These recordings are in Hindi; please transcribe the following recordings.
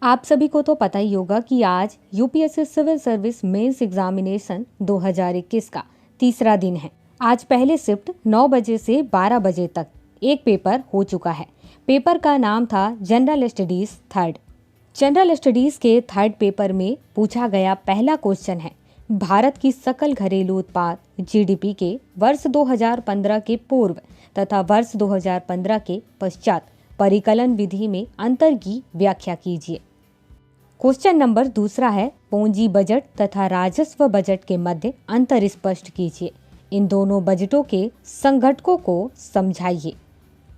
आप सभी को तो पता ही होगा कि आज UPSC civil service mains examination 2021 का तीसरा दिन है। आज पहले शिफ्ट 9 बजे से 12 बजे तक एक पेपर हो चुका है। पेपर का नाम था general studies third. General studies के थर्ड पेपर में पूछा गया पहला क्वेश्चन है, भारत की सकल घरेलू उत्पाद जीडीपी के वर्ष 2015 के पूर्व तथा वर्ष 2015 के पश्चात परिकलन विधि में अंतर की व्याख्या कीजिए। क्वेश्चन नंबर दूसरा है, पूंजी बजट तथा राजस्व बजट के मध्य अंतर स्पष्ट कीजिए। इन दोनों बजटों के संघटकों को समझाइए।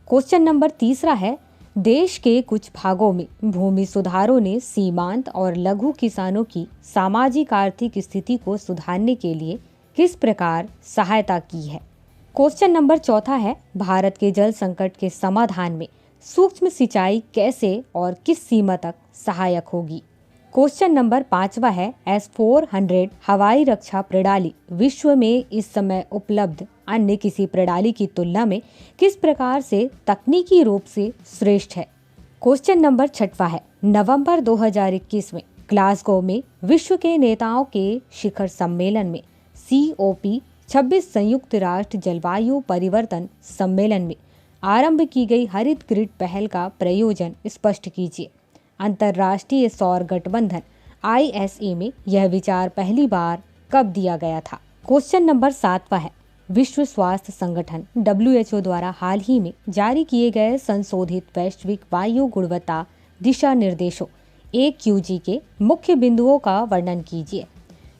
क्वेश्चन नंबर तीसरा है, देश के कुछ भागों में भूमि सुधारों ने सीमांत और लघु किसानों की सामाजिक आर्थिक स्थिति को सुधारने के लिए किस प्रकार सहायता की है। क्वेश्चन नंबर चौथा है, भारत के जल संकट के समाधान में सूक्ष्म सिंचाई कैसे और किस सीमा तक सहायक होगी। क्वेश्चन नंबर पांचवा है, S-400 हवाई रक्षा प्रणाली विश्व में इस समय उपलब्ध अन्य किसी प्रणाली की तुलना में किस प्रकार से तकनीकी रूप से श्रेष्ठ है। क्वेश्चन नंबर छठवा है, नवंबर 2021 में ग्लासगो में विश्व के नेताओं के शिखर सम्मेलन में COP 26 संयुक्त राष्ट्र जलवायु परिवर्तन सम्मेलन में आरंभ की गई हरित ग्रिड पहल का प्रयोजन स्पष्ट कीजिए। अंतर्राष्ट्रीय सौर गठबंधन ISA में यह विचार पहली बार कब दिया गया था। क्वेश्चन नंबर सातवां है, विश्व स्वास्थ्य संगठन WHO द्वारा हाल ही में जारी किए गए संशोधित वैश्विक वायु गुणवत्ता दिशा निर्देशों AQG के मुख्य बिंदुओं का वर्णन कीजिए।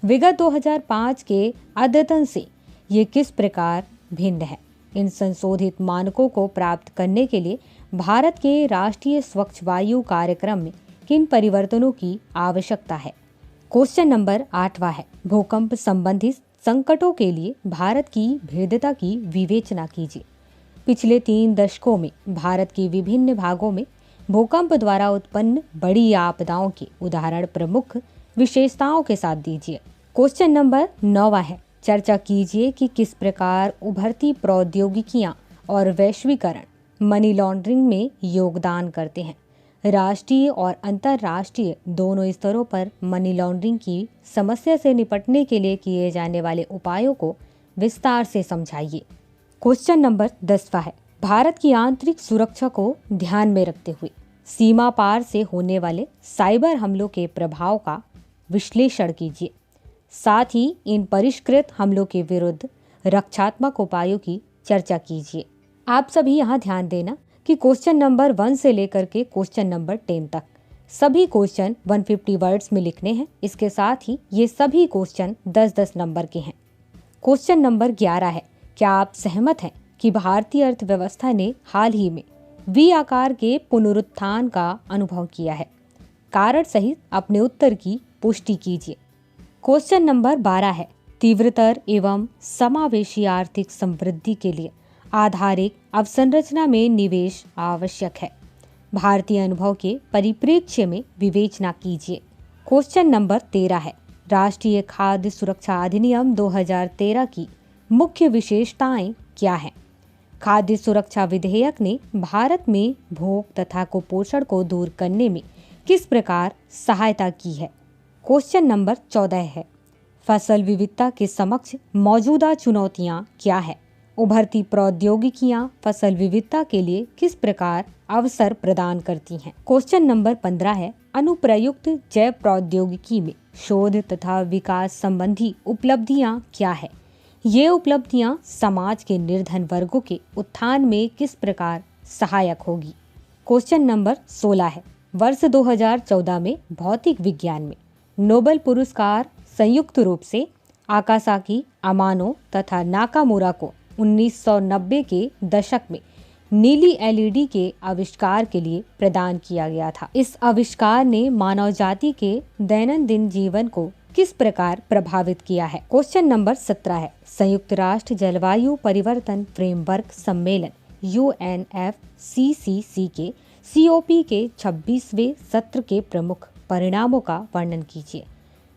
विगत 2005 के अद्यतन से ये किस प्रकार भिन्न है। इन संशोधित मानकों को प्राप्त करने के लिए भारत के राष्ट्रीय स्वच्छ वायु कार्यक्रम में किन परिवर्तनों की आवश्यकता है। क्वेश्चन नंबर आठवां है, भूकंप संबंधित संकटों के लिए भारत की भेद्यता की विवेचना कीजिए। पिछले 3 दशकों में भारत के विभिन्न भागों में भूकंप द्वारा उत्पन्न बड़ी आपदाओं के उदाहरण प्रमुख विशेषताओं के साथ दीजिए। क्वेश्चन नंबर 9वां है, चर्चा कीजिए कि किस प्रकार उभरती प्रौद्योगिकियां और वैश्वीकरण मनी लॉन्ड्रिंग में योगदान करते हैं। राष्ट्रीय और अंतर्राष्ट्रीय दोनों स्तरों पर मनी लॉन्ड्रिंग की समस्या से निपटने के लिए किए जाने वाले उपायों को विस्तार से समझाइए। क्वेश्चन नंबर 10वां है, भारत की आंतरिक सुरक्षा को ध्यान में रखते हुए सीमा पार से होने वाले साइबर हमलों के प्रभाव का विश्लेषण कीजिए। साथ ही इन परिष्कृत हमलों के विरुद्ध रक्षात्मक उपायों की चर्चा कीजिए। आप सभी यहाँ ध्यान देना कि क्वेश्चन नंबर 1 से लेकर के क्वेश्चन नंबर 10 तक सभी क्वेश्चन 150 वर्ड्स में लिखने हैं। इसके साथ ही ये सभी क्वेश्चन 10-10 नंबर के हैं। क्वेश्चन नंबर 11 है, क्या आप सहमत हैं कि भारतीय अर्थव्यवस्था ने हाल ही में V आकार के पुनरुत्थान का अनुभव किया है। कारण सहित अपने उत्तर की पुष्टि कीजिए। क्वेश्चन नंबर 12 है, तीव्रतर एवं समावेशी आर्थिक समृद्धि के लिए आधारित अवसंरचना में निवेश आवश्यक है। भारतीय अनुभव के परिप्रेक्ष्य में विवेचना कीजिए। क्वेश्चन नंबर 13 है, राष्ट्रीय खाद्य सुरक्षा अधिनियम 2013 की मुख्य विशेषताएं क्या हैं। खाद्य सुरक्षा विधेयक ने भारत में भूख तथा कुपोषण को दूर करने में किस प्रकार सहायता की है। क्वेश्चन नंबर 14 है, फसल विविधता के समक्ष मौजूदा चुनौतियां क्या है। उभरती प्रौद्योगिकियां फसल विविधता के लिए किस प्रकार अवसर प्रदान करती हैं। क्वेश्चन नंबर 15 है, अनुप्रयुक्त जैव प्रौद्योगिकी में शोध तथा विकास संबंधी उपलब्धियां क्या है। ये उपलब्धियां समाज के निर्धन वर्गों के उत्थान में किस प्रकार सहायक होगी। क्वेश्चन नंबर 16 है, वर्ष 2014 में भौतिक विज्ञान में नोबेल पुरस्कार संयुक्त रूप से आकासाकी, अमानो तथा नाकामुरा को 1990 के दशक में नीली LED के आविष्कार के लिए प्रदान किया गया था। इस आविष्कार ने मानव जाति के दैनंदिन जीवन को किस प्रकार प्रभावित किया है। क्वेश्चन नंबर 17 है, संयुक्त राष्ट्र जलवायु परिवर्तन फ्रेमवर्क सम्मेलन UNFCCC के COP के 26वें सत्र के प्रमुख परिणामों का वर्णन कीजिए।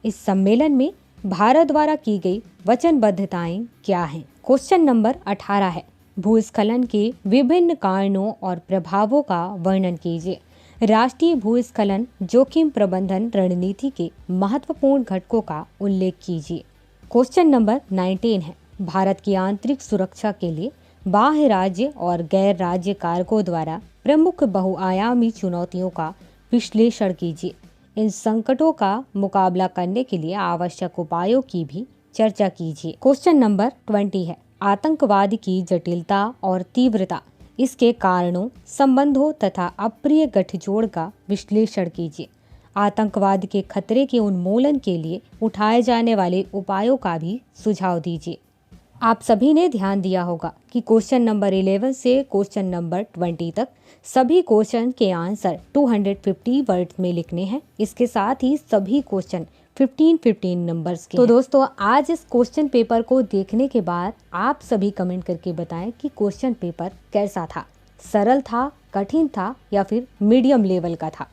इस सम्मेलन में भारत द्वारा की गई वचनबद्धताएं क्या हैं। क्वेश्चन नंबर 18 है, भूस्खलन के विभिन्न कारणों और प्रभावों का वर्णन कीजिए। राष्ट्रीय भूस्खलन जोखिम प्रबंधन रणनीति के महत्वपूर्ण घटकों का उल्लेख कीजिए। क्वेश्चन नंबर 19 है, भारत की आंतरिक सुरक्षा के लिए बाह्य राज्य और गैर राज्य कारकों द्वारा प्रमुख बहुआयामी चुनौतियों का विश्लेषण कीजिए। इन संकटों का मुकाबला करने के लिए आवश्यक उपायों की भी चर्चा कीजिए। क्वेश्चन नंबर 20 है, आतंकवाद की जटिलता और तीव्रता, इसके कारणों, संबंधों तथा अप्रिय गठजोड़ का विश्लेषण कीजिए। आतंकवाद के खतरे के उन्मूलन के लिए उठाए जाने वाले उपायों का भी सुझाव दीजिए। आप सभी ने ध्यान दिया होगा कि क्वेश्चन नंबर 11 से क्वेश्चन नंबर 20 तक सभी क्वेश्चन के आंसर 250 वर्ड्स में लिखने हैं। इसके साथ ही सभी क्वेश्चन 15-15 नंबर्स के। तो दोस्तों, आज इस क्वेश्चन पेपर को देखने के बाद आप सभी कमेंट करके बताएं कि क्वेश्चन पेपर कैसा था, सरल था, कठिन था या फिर मीडियम लेवल का था।